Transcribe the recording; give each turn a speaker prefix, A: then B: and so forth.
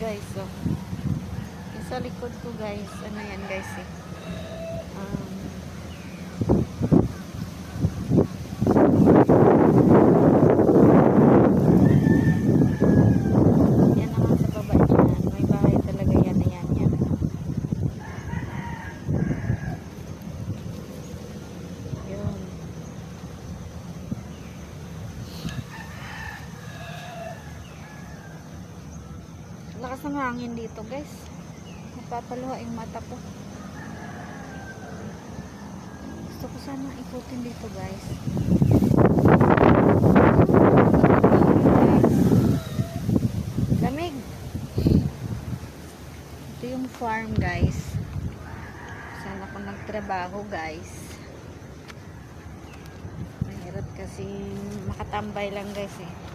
A: guys. So, yung sa likod ko guys, ano yan guys eh. Yan naman sa baba niyan. May bahay talaga yan. Yan. Yun. Lakas ng hangin dito guys. Napapaluha yung mata ko. Gusto ko sana ikutin dito guys. Lamig. Ito yung farm guys. Saan ako nagtrabaho guys. Mahirap kasi makatambay lang guys eh.